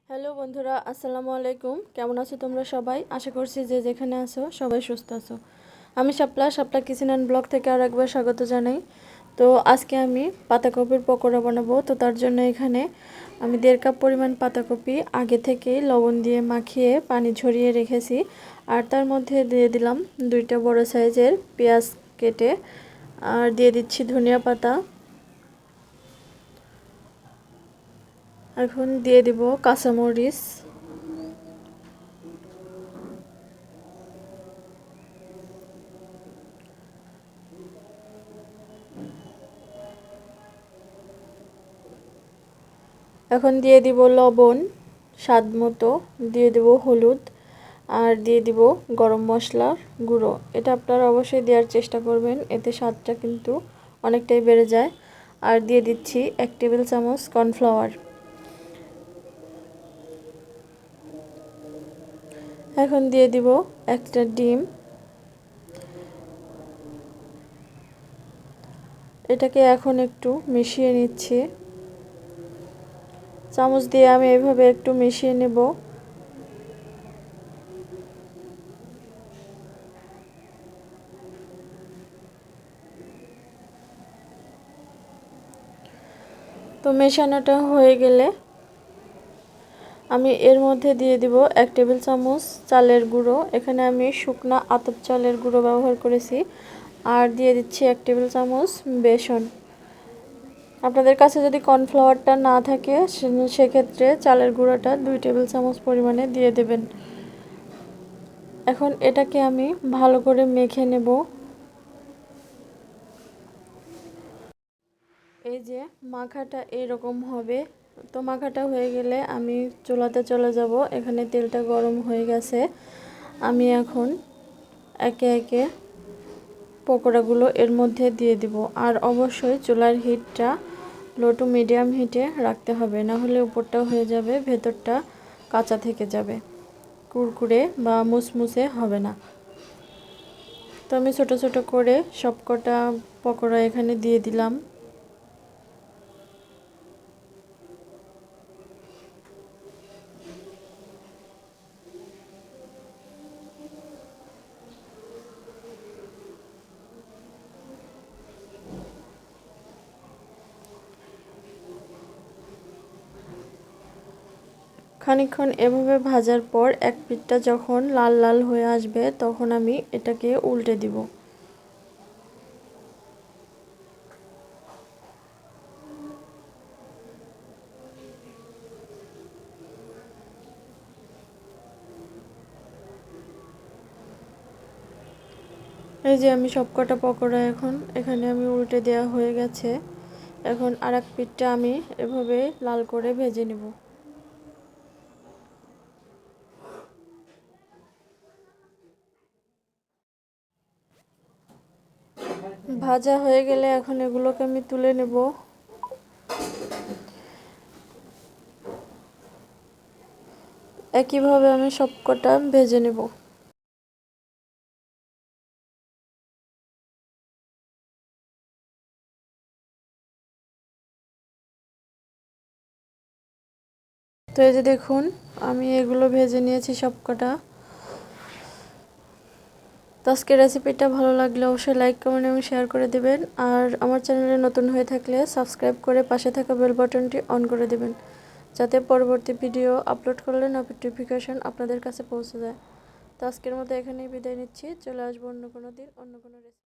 Hello বন্ধুরা, আসসালামু আলাইকুম। কেমন আছো তোমরা সবাই? আশা করছি যে যেখানে আছো সবাই সুস্থ আছো। আমি শাপলা কিচেন অ্যান্ড ব্লগ থেকে আর একবার স্বাগত জানাই। তো আজকে আমি পাতাকপির পকোড়া বানাবো। তো তার জন্য এখানে আমি 1.5 কাপ পরিমাণ পাতাকপি আগে থেকেই লবণ দিয়ে মাখিয়ে পানি ঝরিয়ে রেখেছি। আর তার মধ্যে দিয়ে দিলাম 2টা বড় সাইজের পেঁয়াজ কেটে, আর দিয়ে দিচ্ছি ধনিয়া পাতা। এখন দিয়ে দিব কাঁচামরিচ। এখন দিয়ে দিব লবণ স্বাদ মতো, দিয়ে দেব হলুদ, আর দিয়ে দিব গরম মশলার গুঁড়ো। এটা আপনারা অবশ্যই দেওয়ার চেষ্টা করবেন, এতে স্বাদটা কিন্তু অনেকটাই বেড়ে যায়। আর দিয়ে দিচ্ছি 1 টেবিল চামচ কর্নফ্লাওয়ার। এখন দিয়ে দিব একটা ডিম। এটাকে এখন একটু মিশিয়ে নিচ্ছি। চামচ দিয়ে আমি এভাবে একটু মিশিয়ে নেব। তো মেশানোটা হয়ে গেলে আমি এর মধ্যে দিয়ে দিব 1 টেবিল চামচ চালের গুঁড়ো। এখানে আমি শুকনা আতপ চালের গুঁড়ো ব্যবহার করেছি। আর দিয়ে দিচ্ছি 1 টেবিল চামচ বেসন। আপনাদের কাছে যদি কর্নফ্লাওয়ারটা না থাকে সেক্ষেত্রে চালের গুঁড়োটা 2 টেবিল চামচ পরিমাণে দিয়ে দেবেন। এখন এটাকে আমি ভালো করে মেখে নেব। এই যে মাখাটা এরকম হবে। তো মাখাটা হয়ে গেলে আমি চুলাতে চলে যাব। এখানে তেলটা গরম হয়ে গেছে। আমি এখন একে একে পকোড়াগুলো এর মধ্যে দিয়ে দিব। আর অবশ্যই চুলার হিটটা লো টু মিডিয়াম হিটে রাখতে হবে, না হলে উপরটা হয়ে যাবে, ভেতরটা কাঁচা থেকে যাবে, কুরকুরে বা মুসমুসে হবে না। তো আমি ছোট ছোট করে সবকটা পকোড়া এখানে দিয়ে দিলাম। খানিকক্ষণ এভাবে ভাজার পর এক পিঠটা যখন লাল লাল হয়ে আসবে তখন আমি এটাকে উল্টে দিব। এই যে আমি সবকটা পকোড়া এখন এখানে আমি উল্টে দেওয়া হয়ে গেছে। এখন আরেক পিঠটা আমি এভাবে লাল করে ভেজে নেব। ভাজা হয়ে গেলে এখন এগুলোকে আমি তুলে নেব। একইভাবে আমি সবকটা ভেজে নেব। তো এই যে দেখুন, আমি এগুলো ভেজে নিয়েছি সবকটা। তো আজকের রেসিপিটা ভালো লাগলে অবশ্যই লাইক কমেন্ট এবং শেয়ার করে দেবেন। আর আমার চ্যানেলে নতুন হয়ে থাকলে সাবস্ক্রাইব করে পাশে থাকা বেল বাটনটি অন করে দেবেন, যাতে পরবর্তী ভিডিও আপলোড করলে নোটিফিকেশন আপনাদের কাছে পৌঁছে যায়। তো আজকের মতো এখানেই বিদায় নিচ্ছি। চলে আসবো অন্য কোনো দিন অন্য কোনো রেসিপি।